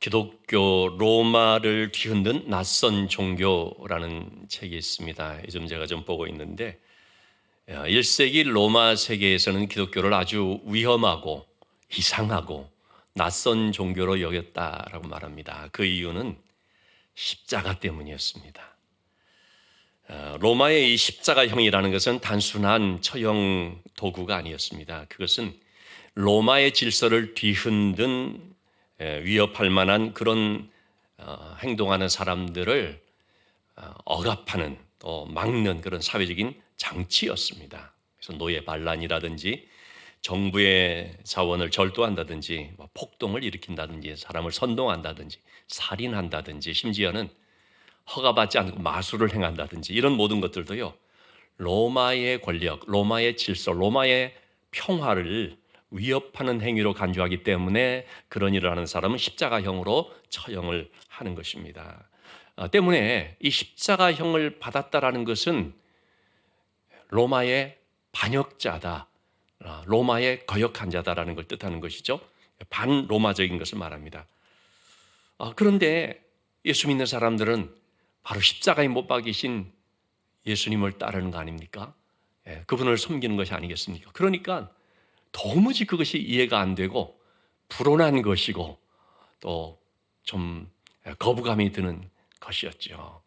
기독교 로마를 뒤흔든 낯선 종교라는 책이 있습니다. 요즘 제가 좀 보고 있는데 1세기 로마 세계에서는 기독교를 아주 위험하고 이상하고 낯선 종교로 여겼다라고 말합니다. 그 이유는 십자가 때문이었습니다. 로마의 이 십자가형이라는 것은 단순한 처형 도구가 아니었습니다. 그것은 로마의 질서를 뒤흔든 위협할 만한 그런 행동하는 사람들을 억압하는 또 막는 그런 사회적인 장치였습니다. 그래서 노예 반란이라든지 정부의 자원을 절도한다든지 폭동을 일으킨다든지 사람을 선동한다든지 살인한다든지 심지어는 허가받지 않고 마술을 행한다든지 이런 모든 것들도요, 로마의 권력, 로마의 질서, 로마의 평화를 위협하는 행위로 간주하기 때문에 그런 일을 하는 사람은 십자가형으로 처형을 하는 것입니다. 때문에 이 십자가형을 받았다라는 것은 로마의 반역자다, 로마의 거역한 자다라는 걸 뜻하는 것이죠. 반로마적인 것을 말합니다. 그런데 예수 믿는 사람들은 바로 십자가에 못 박이신 예수님을 따르는 거 아닙니까? 그분을 섬기는 것이 아니겠습니까? 그러니까 도무지 그것이 이해가 안 되고 불온한 것이고 또 좀 거부감이 드는 것이었죠.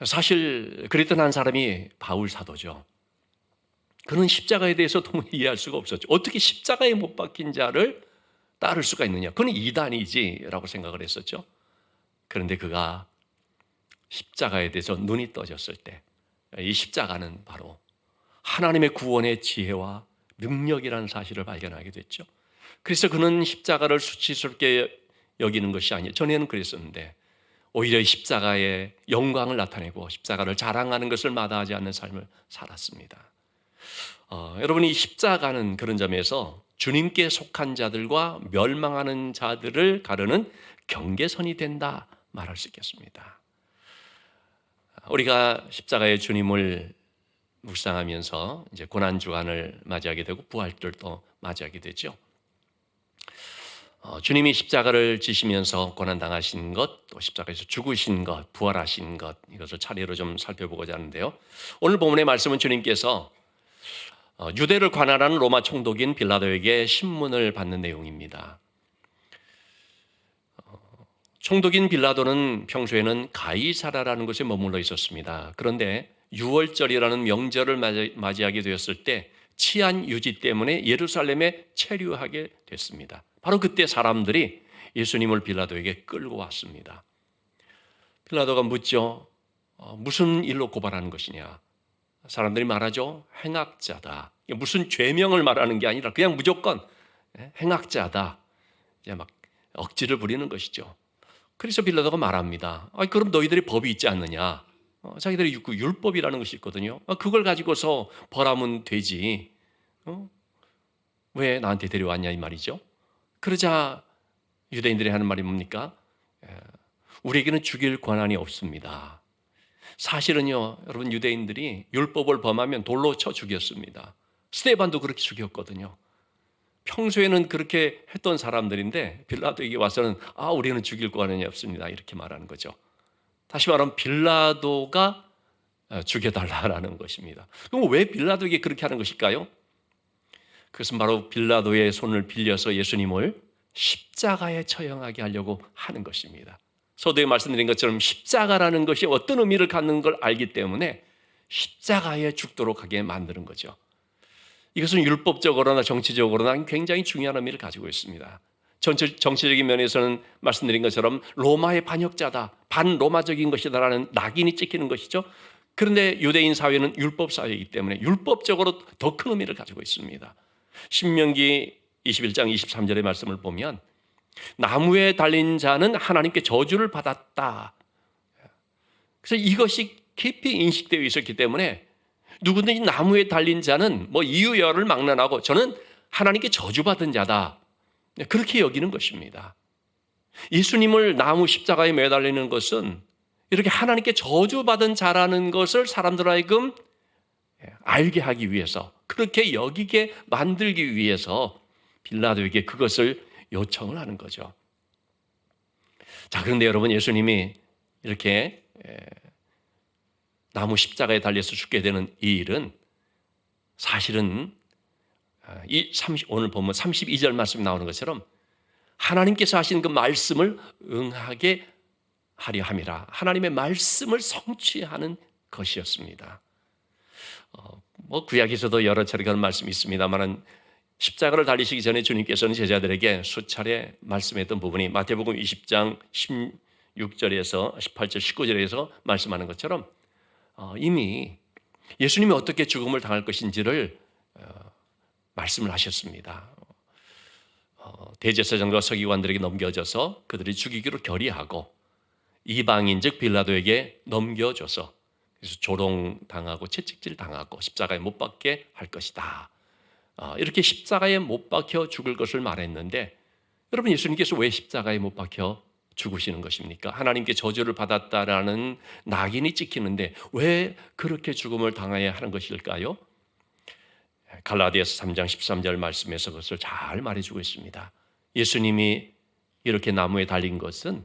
사실 그랬던 한 사람이 바울 사도죠. 그는 십자가에 대해서 도무지 이해할 수가 없었죠. 어떻게 십자가에 못 박힌 자를 따를 수가 있느냐? 그는 이단이지라고 생각을 했었죠. 그런데 그가 십자가에 대해서 눈이 떠졌을 때 이 십자가는 바로 하나님의 구원의 지혜와 능력이라는 사실을 발견하게 됐죠. 그래서 그는 십자가를 수치스럽게 여기는 것이 아니에요. 전에는 그랬었는데 오히려 십자가의 영광을 나타내고 십자가를 자랑하는 것을 마다하지 않는 삶을 살았습니다. 여러분, 이 십자가는 그런 점에서 주님께 속한 자들과 멸망하는 자들을 가르는 경계선이 된다 말할 수 있겠습니다. 우리가 십자가의 주님을 묵상하면서 이제 고난 주간을 맞이하게 되고 부활절도 맞이하게 되죠. 주님이 십자가를 지시면서 고난 당하신 것, 또 십자가에서 죽으신 것, 부활하신 것, 이것을 차례로 좀 살펴보고자 하는데요. 오늘 본문의 말씀은 주님께서 유대를 관할하는 로마 총독인 빌라도에게 신문을 받는 내용입니다. 총독인 빌라도는 평소에는 가이사라라는 곳에 머물러 있었습니다. 그런데 유월절이라는 명절을 맞이하게 되었을 때 치안 유지 때문에 예루살렘에 체류하게 됐습니다. 바로 그때 사람들이 예수님을 빌라도에게 끌고 왔습니다. 빌라도가 묻죠. 무슨 일로 고발하는 것이냐? 사람들이 말하죠. 행악자다. 무슨 죄명을 말하는 게 아니라 그냥 무조건 행악자다. 이제 막 억지를 부리는 것이죠. 그래서 빌라도가 말합니다. 그럼 너희들이 법이 있지 않느냐? 자기들이 율법이라는 것이 있거든요. 그걸 가지고서 벌하면 되지. 왜 나한테 데려왔냐 이 말이죠. 그러자 유대인들이 하는 말이 뭡니까? 우리에게는 죽일 권한이 없습니다. 사실은요, 여러분, 유대인들이 율법을 범하면 돌로 쳐 죽였습니다. 스데반도 그렇게 죽였거든요. 평소에는 그렇게 했던 사람들인데 빌라도에게 와서는 우리는 죽일 권한이 없습니다 이렇게 말하는 거죠. 다시 말하면 빌라도가 죽여달라는 것입니다. 그럼 왜 빌라도에게 그렇게 하는 것일까요? 그것은 바로 빌라도의 손을 빌려서 예수님을 십자가에 처형하게 하려고 하는 것입니다. 서두에 말씀드린 것처럼 십자가라는 것이 어떤 의미를 갖는 걸 알기 때문에 십자가에 죽도록 하게 만드는 거죠. 이것은 율법적으로나 정치적으로나 굉장히 중요한 의미를 가지고 있습니다. 정치적인 면에서는 말씀드린 것처럼 로마의 반역자다, 반로마적인 것이다라는 낙인이 찍히는 것이죠. 그런데 유대인 사회는 율법 사회이기 때문에 율법적으로 더 큰 의미를 가지고 있습니다. 신명기 21장 23절의 말씀을 보면 나무에 달린 자는 하나님께 저주를 받았다. 그래서 이것이 깊이 인식되어 있었기 때문에 누구든지 나무에 달린 자는 이유여를 막론하고 저는 하나님께 저주받은 자다. 그렇게 여기는 것입니다. 예수님을 나무 십자가에 매달리는 것은 이렇게 하나님께 저주받은 자라는 것을 사람들 하여금 알게 하기 위해서, 그렇게 여기게 만들기 위해서 빌라도에게 그것을 요청을 하는 거죠. 자, 그런데 여러분, 예수님이 이렇게 나무 십자가에 달려서 죽게 되는 이 일은 사실은 오늘 보면 32절 말씀 나오는 것처럼 하나님께서 하신 그 말씀을 응하게 하려 함이라. 하나님의 말씀을 성취하는 것이었습니다. 구약에서도 여러 차례 그런 말씀이 있습니다만 십자가를 달리시기 전에 주님께서는 제자들에게 수차례 말씀했던 부분이 마태복음 20장 16절에서 18절 19절에서 말씀하는 것처럼 이미 예수님이 어떻게 죽음을 당할 것인지를 말씀을 하셨습니다. 대제사장과 서기관들에게 넘겨져서 그들이 죽이기로 결의하고 이방인 즉 빌라도에게 넘겨줘서 그래서 조롱당하고 채찍질 당하고 십자가에 못 박게 할 것이다. 이렇게 십자가에 못 박혀 죽을 것을 말했는데 여러분, 예수님께서 왜 십자가에 못 박혀 죽으시는 것입니까? 하나님께 저주를 받았다라는 낙인이 찍히는데 왜 그렇게 죽음을 당해야 하는 것일까요? 갈라디아서 3장 13절 말씀에서 그것을 잘 말해주고 있습니다. 예수님이 이렇게 나무에 달린 것은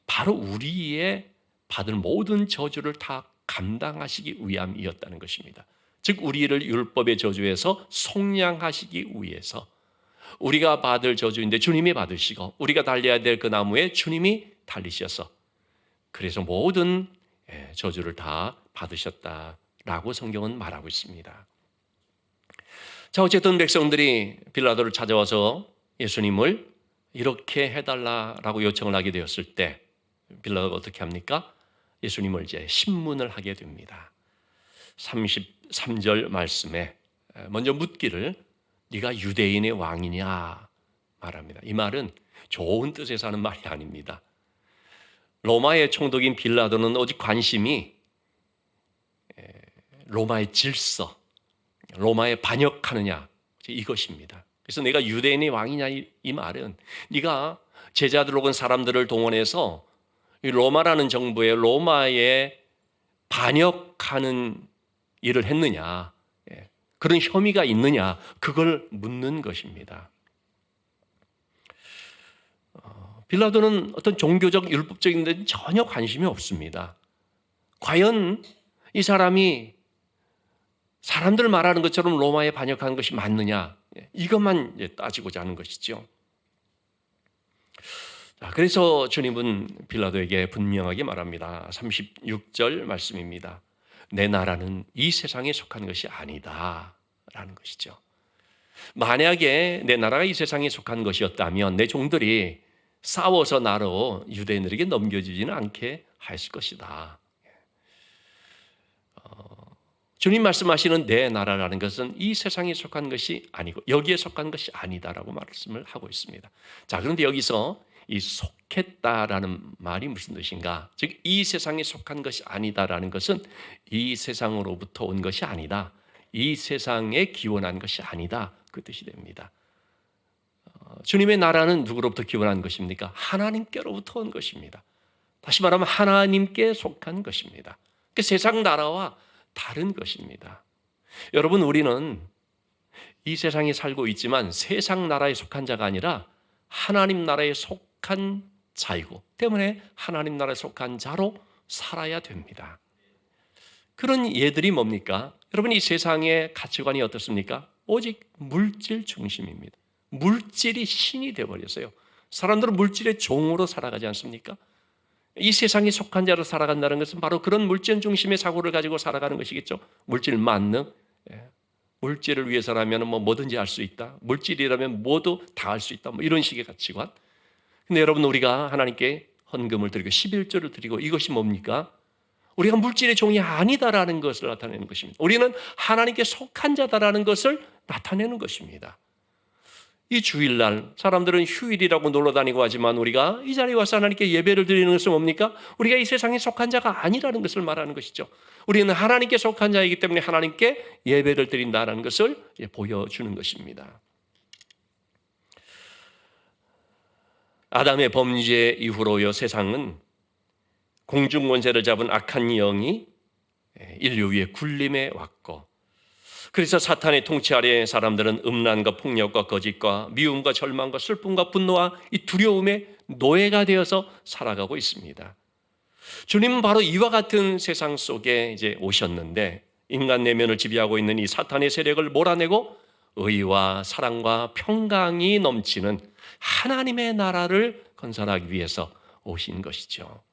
바로 우리의 받을 모든 저주를 다 감당하시기 위함이었다는 것입니다. 즉 우리를 율법의 저주에서 속량하시기 위해서 우리가 받을 저주인데 주님이 받으시고 우리가 달려야 될 그 나무에 주님이 달리셔서 그래서 모든 저주를 다 받으셨다라고 성경은 말하고 있습니다. 자, 어쨌든 백성들이 빌라도를 찾아와서 예수님을 이렇게 해달라라고 요청을 하게 되었을 때 빌라도가 어떻게 합니까? 예수님을 이제 신문을 하게 됩니다. 33절 말씀에 먼저 묻기를 네가 유대인의 왕이냐 말합니다. 이 말은 좋은 뜻에서 하는 말이 아닙니다. 로마의 총독인 빌라도는 오직 관심이 로마의 질서, 로마에 반역하느냐 이것입니다. 그래서 내가 유대인의 왕이냐 이 말은 네가 제자들 혹은 사람들을 동원해서 이 로마라는 정부에 로마에 반역하는 일을 했느냐, 그런 혐의가 있느냐 그걸 묻는 것입니다. 빌라도는 어떤 종교적 율법적인 데 전혀 관심이 없습니다. 과연 이 사람이 사람들 말하는 것처럼 로마에 반역하는 것이 맞느냐 이것만 따지고자 하는 것이죠. 그래서 주님은 빌라도에게 분명하게 말합니다. 36절 말씀입니다. 내 나라는 이 세상에 속한 것이 아니다 라는 것이죠. 만약에 내 나라가 이 세상에 속한 것이었다면 내 종들이 싸워서 나로 유대인들에게 넘겨주지는 않게 했을 것이다. 주님 말씀하시는 내 나라라는 것은 이 세상에 속한 것이 아니고 여기에 속한 것이 아니다라고 말씀을 하고 있습니다. 자, 그런데 여기서 이 속했다라는 말이 무슨 뜻인가? 즉 이 세상에 속한 것이 아니다라는 것은 이 세상으로부터 온 것이 아니다. 이 세상에 기원한 것이 아니다. 그 뜻이 됩니다. 주님의 나라는 누구로부터 기원한 것입니까? 하나님께로부터 온 것입니다. 다시 말하면 하나님께 속한 것입니다. 그 세상 나라와 다른 것입니다. 여러분, 우리는 이 세상에 살고 있지만 세상 나라에 속한 자가 아니라 하나님 나라에 속한 자이고 때문에 하나님 나라에 속한 자로 살아야 됩니다. 그런 예들이 뭡니까? 여러분, 이 세상의 가치관이 어떻습니까? 오직 물질 중심입니다. 물질이 신이 되어버렸어요. 사람들은 물질의 종으로 살아가지 않습니까? 이 세상에 속한 자로 살아간다는 것은 바로 그런 물질 중심의 사고를 가지고 살아가는 것이겠죠. 물질 만능, 물질을 위해서라면 뭐든지 할 수 있다. 물질이라면 뭐도 다 할 수 있다. 이런 식의 가치관. 근데 여러분, 우리가 하나님께 헌금을 드리고 11조를 드리고 이것이 뭡니까? 우리가 물질의 종이 아니다라는 것을 나타내는 것입니다. 우리는 하나님께 속한 자다라는 것을 나타내는 것입니다. 이 주일날 사람들은 휴일이라고 놀러 다니고 하지만 우리가 이 자리에 와서 하나님께 예배를 드리는 것은 뭡니까? 우리가 이 세상에 속한 자가 아니라는 것을 말하는 것이죠. 우리는 하나님께 속한 자이기 때문에 하나님께 예배를 드린다는 것을 보여주는 것입니다. 아담의 범죄 이후로요, 세상은 공중 권세를 잡은 악한 영이 인류 위에 군림해 왔고 그래서 사탄의 통치 아래 사람들은 음란과 폭력과 거짓과 미움과 절망과 슬픔과 분노와 이 두려움의 노예가 되어서 살아가고 있습니다. 주님은 바로 이와 같은 세상 속에 이제 오셨는데 인간 내면을 지배하고 있는 이 사탄의 세력을 몰아내고 의와 사랑과 평강이 넘치는 하나님의 나라를 건설하기 위해서 오신 것이죠.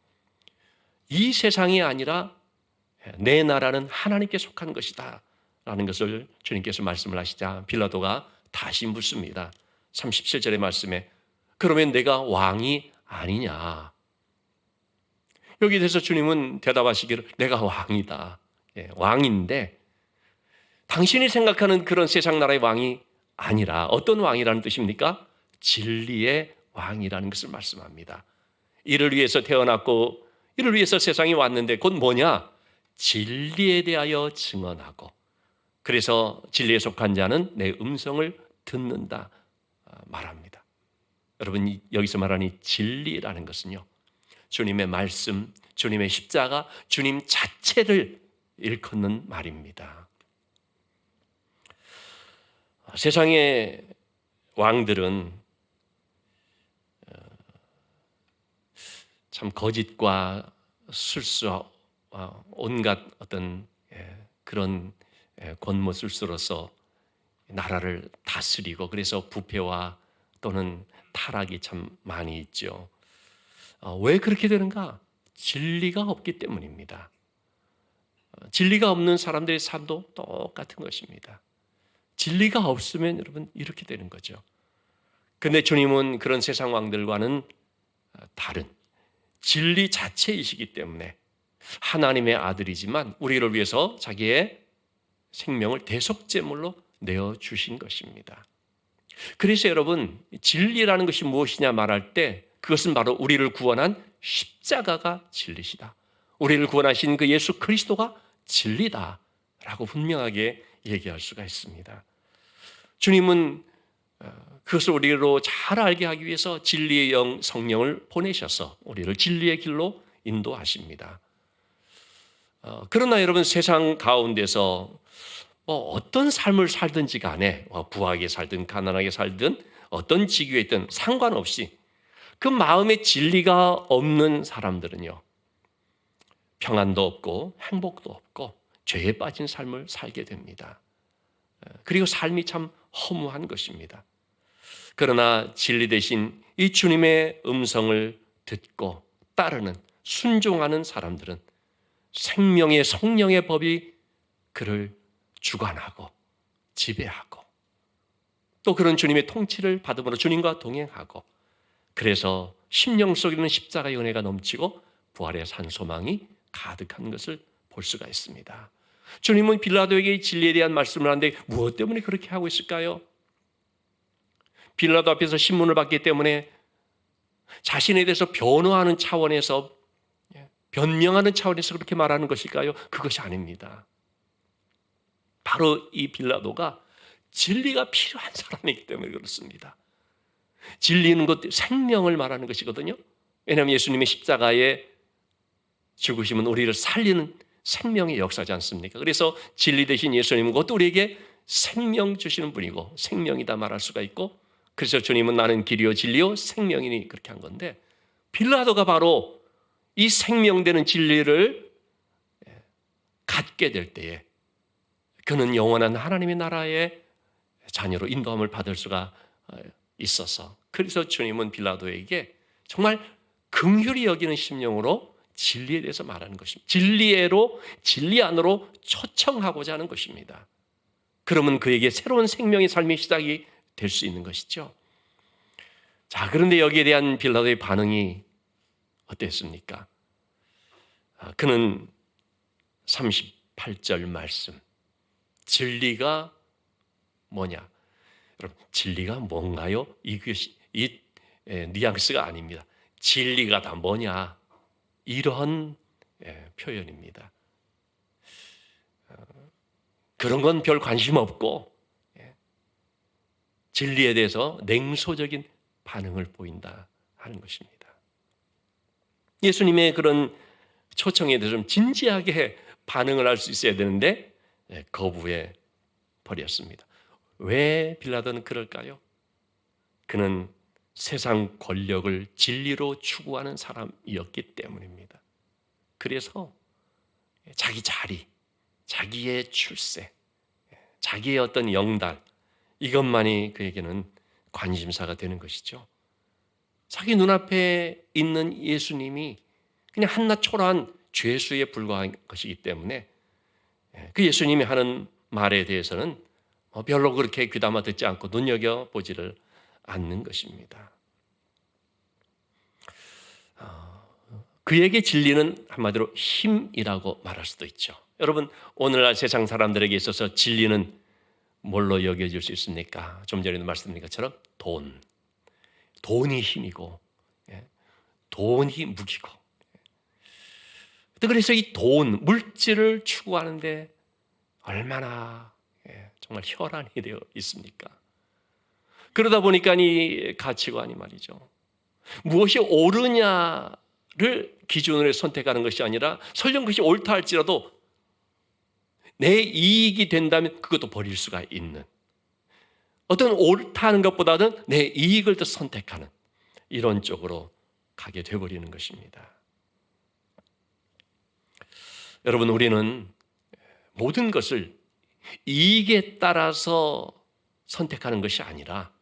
이 세상이 아니라 내 나라는 하나님께 속한 것이다 라는 것을 주님께서 말씀을 하시자 빌라도가 다시 묻습니다. 37절의 말씀에 그러면 내가 왕이 아니냐. 여기에 대해서 주님은 대답하시기를 내가 왕이다. 왕인데 당신이 생각하는 그런 세상 나라의 왕이 아니라 어떤 왕이라는 뜻입니까? 진리의 왕이라는 것을 말씀합니다. 이를 위해서 태어났고 이를 위해서 세상에 왔는데 곧 뭐냐? 진리에 대하여 증언하고 그래서 진리에 속한 자는 내 음성을 듣는다 말합니다. 여러분 여기서 말하는 이 진리라는 것은요. 주님의 말씀, 주님의 십자가, 주님 자체를 일컫는 말입니다. 세상의 왕들은 참 거짓과 술수와 온갖 어떤 그런 권모술수로서 나라를 다스리고 그래서 부패와 또는 타락이 참 많이 있죠. 왜 그렇게 되는가? 진리가 없기 때문입니다. 진리가 없는 사람들의 삶도 똑같은 것입니다. 진리가 없으면 여러분 이렇게 되는 거죠. 그런데 주님은 그런 세상 왕들과는 다른 진리 자체이시기 때문에 하나님의 아들이지만 우리를 위해서 자기의 생명을 대속제물로 내어주신 것입니다. 그래서 여러분 진리라는 것이 무엇이냐 말할 때 그것은 바로 우리를 구원한 십자가가 진리시다. 우리를 구원하신 그 예수 그리스도가 진리다라고 분명하게 얘기할 수가 있습니다. 주님은 그것을 우리로 잘 알게 하기 위해서 진리의 영 성령을 보내셔서 우리를 진리의 길로 인도하십니다. 그러나 여러분 세상 가운데서 어떤 삶을 살든지 간에 부하게 살든 가난하게 살든 어떤 직위에 있든 상관없이 그 마음에 진리가 없는 사람들은요. 평안도 없고 행복도 없고 죄에 빠진 삶을 살게 됩니다. 그리고 삶이 참 허무한 것입니다. 그러나 진리 대신 이 주님의 음성을 듣고 따르는 순종하는 사람들은 생명의 성령의 법이 그를 주관하고 지배하고 또 그런 주님의 통치를 받음으로 주님과 동행하고 그래서 심령 속에는 십자가의 은혜가 넘치고 부활의 산소망이 가득한 것을 볼 수가 있습니다. 주님은 빌라도에게 진리에 대한 말씀을 하는데 무엇 때문에 그렇게 하고 있을까요? 빌라도 앞에서 신문을 받기 때문에 자신에 대해서 변호하는 차원에서 변명하는 차원에서 그렇게 말하는 것일까요? 그것이 아닙니다. 바로 이 빌라도가 진리가 필요한 사람이기 때문에 그렇습니다. 진리는 것 생명을 말하는 것이거든요. 왜냐하면 예수님의 십자가의 죽으심은 우리를 살리는 생명의 역사지 않습니까? 그래서 진리 대신 예수님은 그것도 우리에게 생명 주시는 분이고 생명이다 말할 수가 있고 그래서 주님은 나는 길이요 진리요 생명이니 그렇게 한 건데 빌라도가 바로 이 생명되는 진리를 갖게 될 때에 그는 영원한 하나님의 나라의 자녀로 인도함을 받을 수가 있어서 그래서 주님은 빌라도에게 정말 긍휼히 여기는 심령으로 진리에 대해서 말하는 것입니다. 진리 안으로 초청하고자 하는 것입니다. 그러면 그에게 새로운 생명의 삶의 시작이 될 수 있는 것이죠. 자, 그런데 여기에 대한 빌라도의 반응이 어땠습니까? 그는 38절 말씀 진리가 뭐냐? 여러분 진리가 뭔가요? 이것이 이 뉘앙스가 아닙니다. 진리가 다 뭐냐? 이런 표현입니다. 그런 건 별 관심 없고 진리에 대해서 냉소적인 반응을 보인다 하는 것입니다. 예수님의 그런 초청에 대해서 좀 진지하게 반응을 할 수 있어야 되는데 거부의 버렸습니다. 왜 빌라도는 그럴까요? 그는 세상 권력을 진리로 추구하는 사람이었기 때문입니다. 그래서 자기 자리, 자기의 출세, 자기의 어떤 영달, 이것만이 그에게는 관심사가 되는 것이죠. 자기 눈앞에 있는 예수님이 그냥 한낱 초라한 죄수에 불과한 것이기 때문에 그 예수님이 하는 말에 대해서는 별로 그렇게 귀담아 듣지 않고 눈여겨보지를 않는 것입니다. 그에게 진리는 한마디로 힘이라고 말할 수도 있죠. 여러분, 오늘날 세상 사람들에게 있어서 진리는 뭘로 여겨질 수 있습니까? 좀 전에도 말씀드린 것처럼 돈이 힘이고 돈이 무기고, 그래서 이 돈, 물질을 추구하는데 얼마나 정말 혈안이 되어 있습니까? 그러다 보니까 이 가치관이 말이죠, 무엇이 옳으냐를 기준으로 선택하는 것이 아니라 설령 그것이 옳다 할지라도 내 이익이 된다면 그것도 버릴 수가 있는, 어떤 옳다 하는 것보다는 내 이익을 더 선택하는 이런 쪽으로 가게 되어버리는 것입니다. 여러분, 우리는 모든 것을 이익에 따라서 선택하는 것이 아니라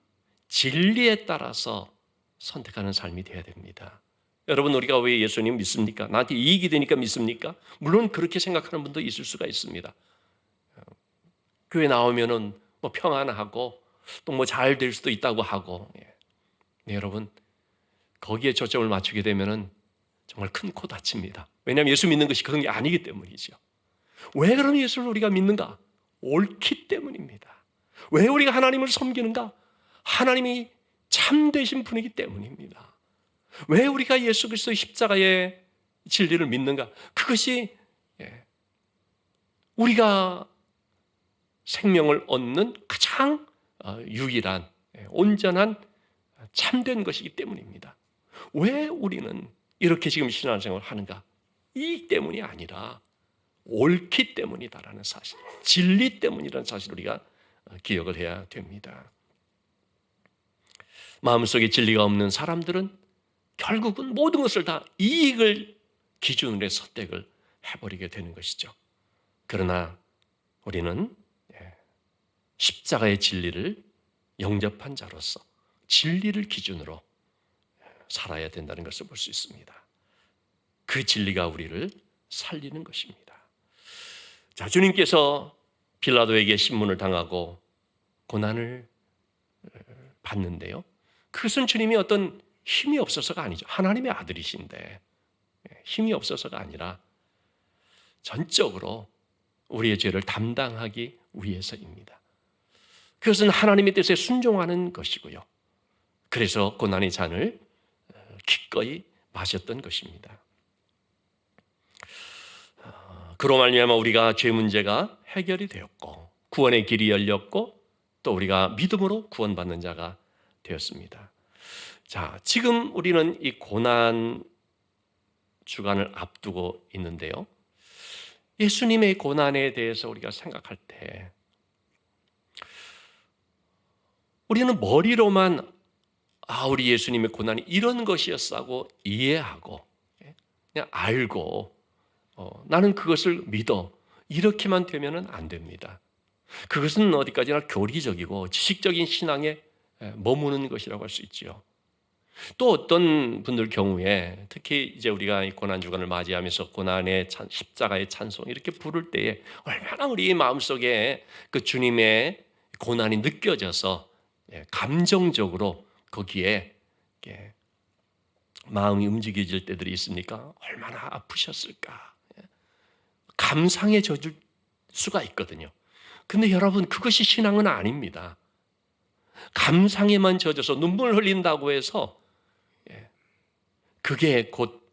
진리에 따라서 선택하는 삶이 되어야 됩니다. 여러분, 우리가 왜 예수님 믿습니까? 나한테 이익이 되니까 믿습니까? 물론 그렇게 생각하는 분도 있을 수가 있습니다. 교회 나오면은 뭐 평안하고 또 뭐 잘 될 수도 있다고 하고, 네, 여러분, 거기에 초점을 맞추게 되면은 정말 큰 코 다칩니다. 왜냐하면 예수 믿는 것이 그런 게 아니기 때문이죠. 왜 그럼 예수를 우리가 믿는가? 옳기 때문입니다. 왜 우리가 하나님을 섬기는가? 하나님이 참되신 분이기 때문입니다. 왜 우리가 예수 그리스도의 십자가의 진리를 믿는가? 그것이 우리가 생명을 얻는 가장 유일한 온전한 참된 것이기 때문입니다. 왜 우리는 이렇게 지금 신앙생활을 하는가? 이 때문이 아니라 옳기 때문이다라는 사실, 진리 때문이라는 사실을 우리가 기억을 해야 됩니다. 마음속에 진리가 없는 사람들은 결국은 모든 것을 다 이익을 기준으로 선택을 해버리게 되는 것이죠. 그러나 우리는 십자가의 진리를 영접한 자로서 진리를 기준으로 살아야 된다는 것을 볼 수 있습니다. 그 진리가 우리를 살리는 것입니다. 자, 주님께서 빌라도에게 신문을 당하고 고난을 받는데요, 그것은 주님이 어떤 힘이 없어서가 아니죠. 하나님의 아들이신데 힘이 없어서가 아니라 전적으로 우리의 죄를 담당하기 위해서입니다. 그것은 하나님의 뜻에 순종하는 것이고요, 그래서 고난의 잔을 기꺼이 마셨던 것입니다. 그로 말미암아 우리가 죄 문제가 해결이 되었고 구원의 길이 열렸고 또 우리가 믿음으로 구원받는 자가 되었습니다. 자, 지금 우리는 이 고난 주간을 앞두고 있는데요, 예수님의 고난에 대해서 우리가 생각할 때 우리는 머리로만 우리 예수님의 고난이 이런 것이었다고 이해하고 그냥 알고 나는 그것을 믿어, 이렇게만 되면 안 됩니다. 그것은 어디까지나 교리적이고 지식적인 신앙에 머무는 것이라고 할 수 있지요. 또 어떤 분들 경우에 특히 이제 우리가 이 고난주간을 맞이하면서 고난의 십자가의 찬송 이렇게 부를 때에 얼마나 우리 마음속에 그 주님의 고난이 느껴져서 감정적으로 거기에 마음이 움직여질 때들이 있습니까? 얼마나 아프셨을까? 감상에 젖을 수가 있거든요. 근데 여러분, 그것이 신앙은 아닙니다. 감상에만 젖어서 눈물을 흘린다고 해서 그게 곧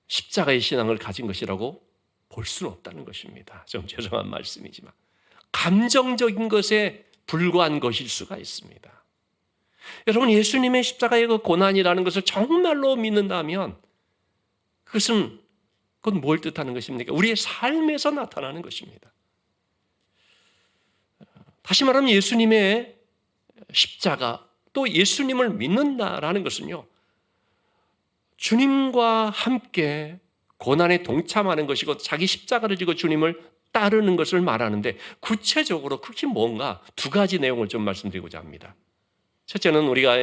십자가의 신앙을 가진 것이라고 볼 수는 없다는 것입니다. 좀 죄송한 말씀이지만 감정적인 것에 불과한 것일 수가 있습니다. 여러분, 예수님의 십자가의 그 고난이라는 것을 정말로 믿는다면 그것은 그건 뭘 뜻하는 것입니까? 우리의 삶에서 나타나는 것입니다. 다시 말하면 예수님의 십자가, 또 예수님을 믿는다라는 것은요, 주님과 함께 고난에 동참하는 것이고 자기 십자가를 지고 주님을 따르는 것을 말하는데, 구체적으로 그게 뭔가 두 가지 내용을 좀 말씀드리고자 합니다. 첫째는 우리가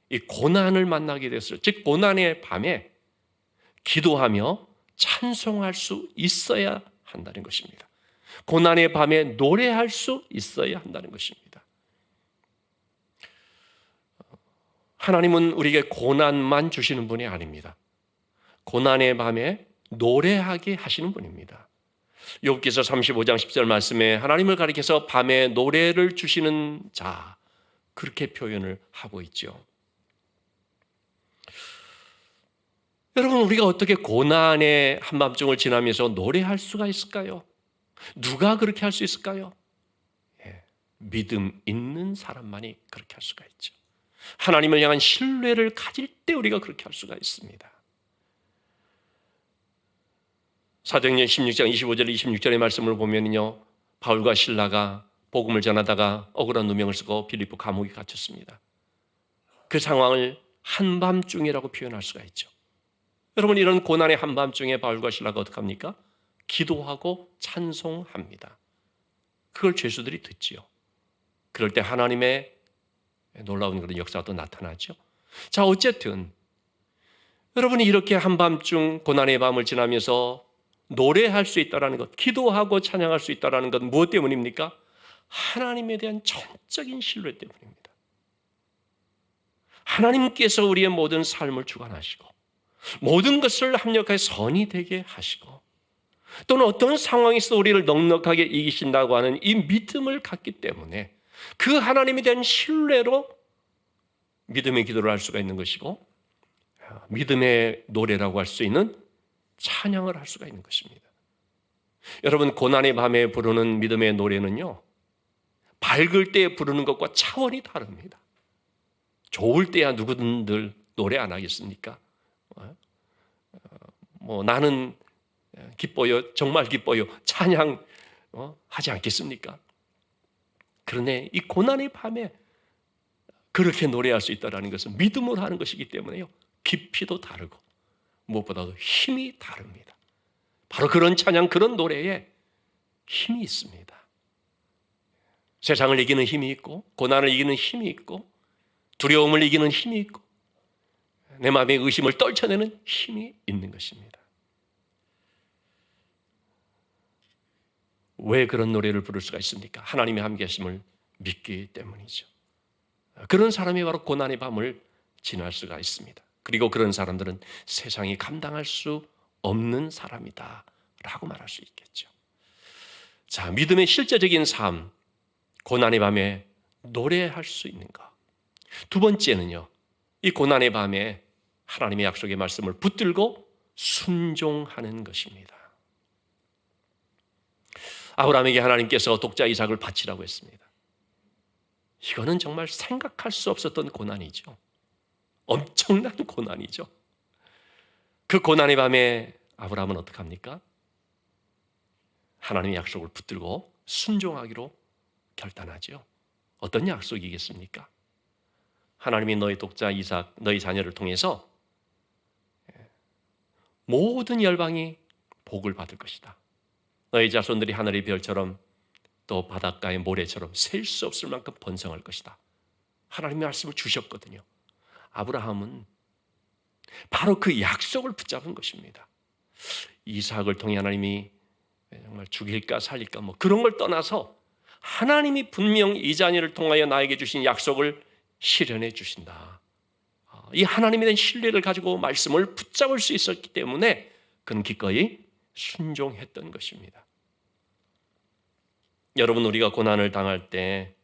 이 고난을 만나게 됐을 때, 즉 고난의 밤에 기도하며 찬송할 수 있어야 한다는 것입니다. 고난의 밤에 노래할 수 있어야 한다는 것입니다. 하나님은 우리에게 고난만 주시는 분이 아닙니다. 고난의 밤에 노래하게 하시는 분입니다. 욥기서 35장 10절 말씀에 하나님을 가리켜서 밤에 노래를 주시는 자, 그렇게 표현을 하고 있죠. 여러분, 우리가 어떻게 고난의 한밤중을 지나면서 노래할 수가 있을까요? 누가 그렇게 할 수 있을까요? 믿음 있는 사람만이 그렇게 할 수가 있죠. 하나님을 향한 신뢰를 가질 때 우리가 그렇게 할 수가 있습니다. 사도행전 16장 25절 26절의 말씀을 보면요, 바울과 실라가 복음을 전하다가 억울한 누명을 쓰고 빌립보 감옥에 갇혔습니다. 그 상황을 한밤중이라고 표현할 수가 있죠. 여러분, 이런 고난의 한밤중에 바울과 실라가 어떻게 합니까? 기도하고 찬송합니다. 그걸 죄수들이 듣지요. 그럴 때 하나님의 놀라운 그런 역사가 또 나타나죠. 자, 어쨌든 여러분이 이렇게 한밤중 고난의 밤을 지나면서 노래할 수 있다는 것, 기도하고 찬양할 수 있다는 것, 무엇 때문입니까? 하나님에 대한 전적인 신뢰 때문입니다. 하나님께서 우리의 모든 삶을 주관하시고 모든 것을 합력하여 선이 되게 하시고, 또는 어떤 상황에서 우리를 넉넉하게 이기신다고 하는 이 믿음을 갖기 때문에 그 하나님에 대한 신뢰로 믿음의 기도를 할 수가 있는 것이고, 믿음의 노래라고 할 수 있는 찬양을 할 수가 있는 것입니다. 여러분, 고난의 밤에 부르는 믿음의 노래는요, 밝을 때 부르는 것과 차원이 다릅니다. 좋을 때야 누구든들 노래 안 하겠습니까? 나는 기뻐요, 정말 기뻐요, 찬양 하지 않겠습니까? 그런데 이 고난의 밤에 그렇게 노래할 수 있다는 것은 믿음으로 하는 것이기 때문에요, 깊이도 다르고 무엇보다도 힘이 다릅니다. 바로 그런 찬양, 그런 노래에 힘이 있습니다. 세상을 이기는 힘이 있고, 고난을 이기는 힘이 있고, 두려움을 이기는 힘이 있고, 내 마음의 의심을 떨쳐내는 힘이 있는 것입니다. 왜 그런 노래를 부를 수가 있습니까? 하나님의 함께하심을 믿기 때문이죠. 그런 사람이 바로 고난의 밤을 지날 수가 있습니다. 그리고 그런 사람들은 세상이 감당할 수 없는 사람이다 라고 말할 수 있겠죠. 자, 믿음의 실제적인 삶, 고난의 밤에 노래할 수 있는 것. 두 번째는요, 이 고난의 밤에 하나님의 약속의 말씀을 붙들고 순종하는 것입니다. 아브라함에게 하나님께서 독자 이삭을 바치라고 했습니다. 이거는 정말 생각할 수 없었던 고난이죠. 엄청난 고난이죠. 그 고난의 밤에 아브라함은 어떻게 합니까? 하나님의 약속을 붙들고 순종하기로 결단하죠. 어떤 약속이겠습니까? 하나님이 너희 독자 이삭, 너희 자녀를 통해서 모든 열방이 복을 받을 것이다. 너희 자손들이 하늘의 별처럼 또 바닷가의 모래처럼 셀 수 없을 만큼 번성할 것이다. 하나님의 말씀을 주셨거든요. 아브라함은 바로 그 약속을 붙잡은 것입니다. 이삭을 통해 하나님이 정말 죽일까 살릴까 그런 걸 떠나서 하나님이 분명 이 자녀를 통하여 나에게 주신 약속을 실현해 주신다. 이 하나님에 대한 신뢰를 가지고 말씀을 붙잡을 수 있었기 때문에 그는 기꺼이 순종했던 것입니다. 여러분, 우리가 고난을 당할 때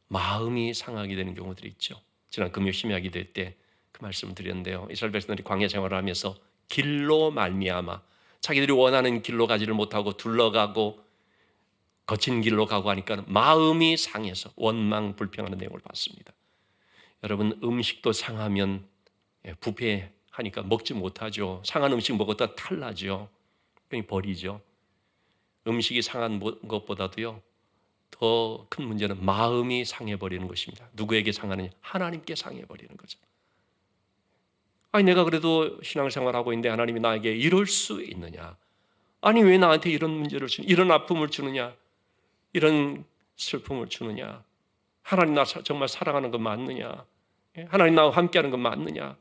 마음이 상하게 되는 경우들이 있죠. 지난 금요 심야 기도회 때 그 말씀을 드렸는데요, 이스라엘 백성들이 광야 생활을 하면서 길로 말미암아 자기들이 원하는 길로 가지를 못하고 둘러가고 거친 길로 가고 하니까 마음이 상해서 원망 불평하는 내용을 봤습니다. 여러분, 음식도 상하면 부패하니까 먹지 못하죠. 상한 음식 먹었다 탈나죠. 그냥 버리죠. 음식이 상한 것보다도요, 더 큰 문제는 마음이 상해버리는 것입니다. 누구에게 상하느냐? 하나님께 상해버리는 거죠. 아니 내가 그래도 신앙생활하고 있는데 하나님이 나에게 이럴 수 있느냐? 아니 왜 나한테 이런 문제를 주느냐? 이런 아픔을 주느냐? 이런 슬픔을 주느냐? 하나님 나 정말 사랑하는 거 맞느냐? 하나님 나와 함께하는 거 맞느냐?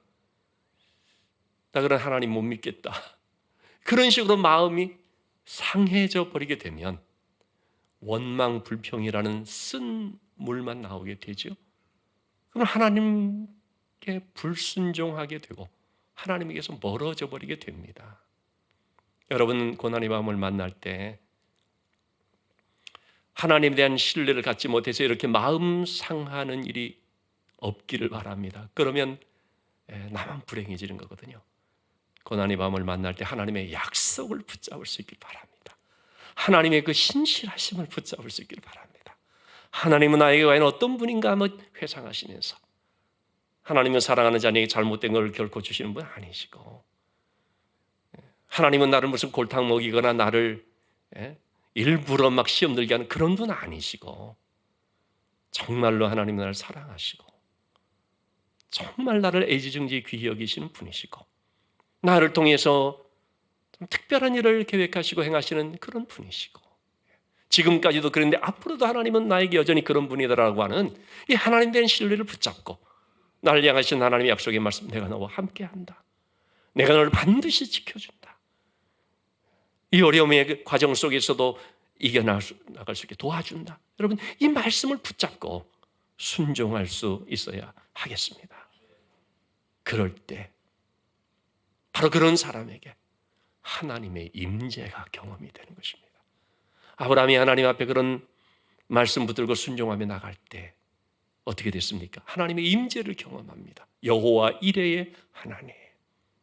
나 그런 하나님 못 믿겠다. 그런 식으로 마음이 상해져 버리게 되면 원망 불평이라는 쓴 물만 나오게 되죠. 그럼 하나님께 불순종하게 되고 하나님에게서 멀어져 버리게 됩니다. 여러분 고난의 마음을 만날 때 하나님에 대한 신뢰를 갖지 못해서 이렇게 마음 상하는 일이 없기를 바랍니다. 그러면 나만 불행해지는 거거든요. 고난의 마음을 만날 때 하나님의 약속을 붙잡을 수 있길 바랍니다. 하나님의 그 신실하심을 붙잡을 수 있길 바랍니다. 하나님은 나에게 과연 어떤 분인가 한번 회상하시면서 하나님은 사랑하는 자녀에게 잘못된 걸 결코 주시는 분 아니시고 하나님은 나를 무슨 골탕 먹이거나 나를 일부러 막 시험 들게 하는 그런 분 아니시고 정말로 하나님은 나를 사랑하시고 정말 나를 애지중지 귀히 여기시는 분이시고 나를 통해서 좀 특별한 일을 계획하시고 행하시는 그런 분이시고 지금까지도 그런데 앞으로도 하나님은 나에게 여전히 그런 분이다라고 하는 이 하나님 된 신뢰를 붙잡고 나를 향하신 하나님의 약속의 말씀, 내가 너와 함께한다. 내가 너를 반드시 지켜준다. 이 어려움의 과정 속에서도 이겨나갈 수 있게 도와준다. 여러분 이 말씀을 붙잡고 순종할 수 있어야 하겠습니다. 그럴 때 바로 그런 사람에게 하나님의 임재가 경험이 되는 것입니다. 아브라함이 하나님 앞에 그런 말씀 붙들고 순종하며 나갈 때 어떻게 됐습니까? 하나님의 임재를 경험합니다. 여호와 이레의 하나님.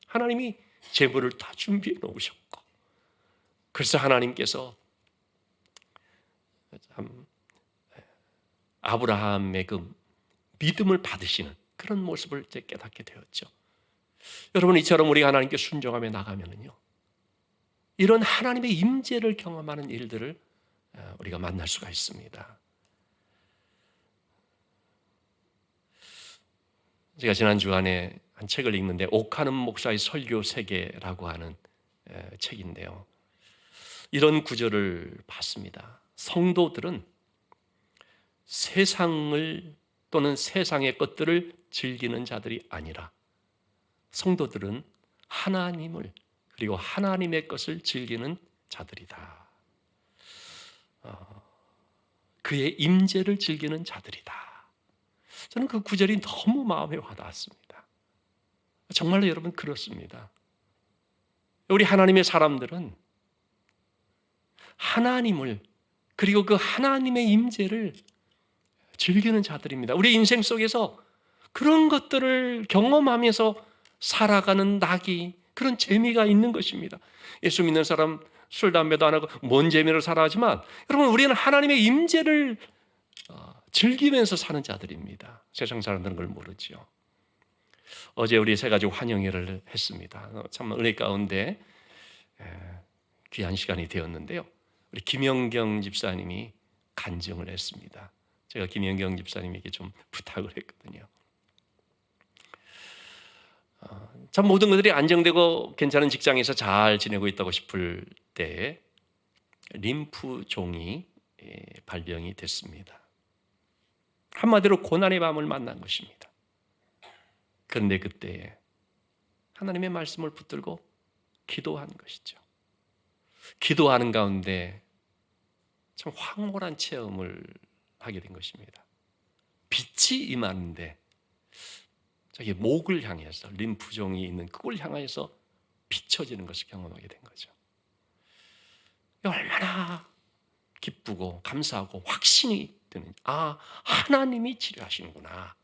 하나님이 제물을 다 준비해 놓으셨고 그래서 하나님께서 참 아브라함의 그 믿음을 받으시는 그런 모습을 이제 깨닫게 되었죠. 여러분 이처럼 우리가 하나님께 순종하며 나가면은요 이런 하나님의 임재를 경험하는 일들을 우리가 만날 수가 있습니다. 제가 지난 주간에 한 책을 읽는데 옥하는 목사의 설교 세계라고 하는 책인데요. 이런 구절을 봤습니다. 성도들은 세상을 또는 세상의 것들을 즐기는 자들이 아니라 성도들은 하나님을 그리고 하나님의 것을 즐기는 자들이다. 그의 임재를 즐기는 자들이다. 저는 그 구절이 너무 마음에 와닿았습니다. 정말로 여러분 그렇습니다. 우리 하나님의 사람들은 하나님을 그리고 그 하나님의 임재를 즐기는 자들입니다. 우리 인생 속에서 그런 것들을 경험하면서 살아가는 낙이 그런 재미가 있는 것입니다. 예수 믿는 사람 술, 담배도 안 하고 뭔 재미로 살아하지만 여러분 우리는 하나님의 임재를 즐기면서 사는 자들입니다. 세상 사람들은 그걸 모르죠. 어제 우리 세 가지 환영회를 했습니다. 참 은혜 가운데 귀한 시간이 되었는데요. 우리 김영경 집사님이 간증을 했습니다. 제가 김영경 집사님에게 좀 부탁을 했거든요. 참 모든 것들이 안정되고 괜찮은 직장에서 잘 지내고 있다고 싶을 때 림프종이 발병이 됐습니다. 한마디로 고난의 밤을 만난 것입니다. 그런데 그때 하나님의 말씀을 붙들고 기도한 것이죠. 기도하는 가운데 참 황홀한 체험을 하게 된 것입니다. 빛이 임하는데 자기 목을 향해서 림프종이 있는 그걸 향해서 비춰지는 것을 경험하게 된 거죠. 얼마나 기쁘고 감사하고 확신이 드는 하나님이 치료하시는구나.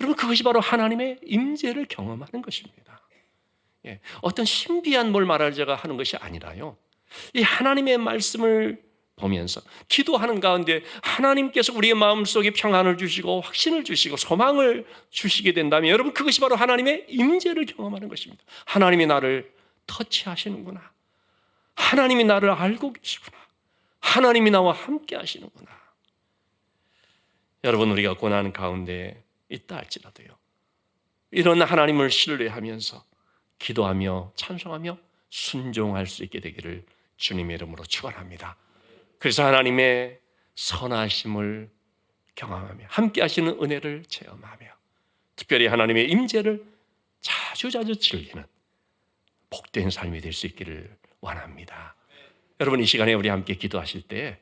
여러분 그것이 바로 하나님의 임재를 경험하는 것입니다. 어떤 신비한 뭘 말하자가 하는 것이 아니라요. 이 하나님의 말씀을 보면서 기도하는 가운데 하나님께서 우리의 마음속에 평안을 주시고 확신을 주시고 소망을 주시게 된다면 여러분 그것이 바로 하나님의 임재를 경험하는 것입니다. 하나님이 나를 터치하시는구나. 하나님이 나를 알고 계시구나. 하나님이 나와 함께 하시는구나. 여러분, 우리가 고난 가운데 있다 할지라도요, 이런 하나님을 신뢰하면서 기도하며 찬송하며 순종할 수 있게 되기를 주님의 이름으로 축원합니다. 그래서 하나님의 선하심을 경험하며 함께 하시는 은혜를 체험하며 특별히 하나님의 임재를 자주자주 즐기는 복된 삶이 될 수 있기를 원합니다. 여러분, 이 시간에 우리 함께 기도하실 때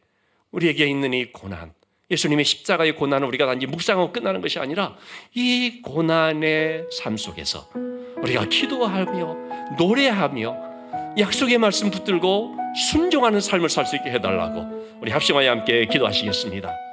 우리에게 있는 이 고난, 예수님의 십자가의 고난을 우리가 단지 묵상하고 끝나는 것이 아니라 이 고난의 삶 속에서 우리가 기도하며 노래하며 약속의 말씀 붙들고 순종하는 삶을 살 수 있게 해달라고 우리 합심하여 함께 기도하시겠습니다.